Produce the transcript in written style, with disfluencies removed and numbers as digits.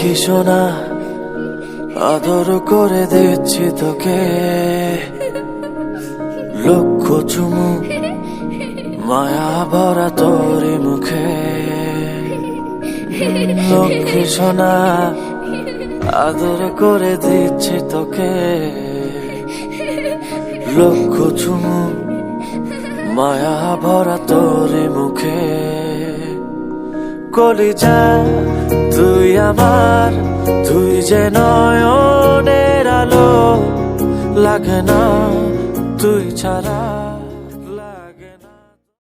লক্ষ্মী সোনা আদর করে দিচ্ছি তোকে, লক্ষ চুমু মায়া ভরা তোরি মুখে। লক্ষ্মী সোনা আদর করে দিচ্ছি তোকে, লক্ষ চুমু মায়া ভরা তোরি মুখে। কলিজা তুই আমার, তুই যে নয়নের আলো, লাগে না তুই ছাড়া।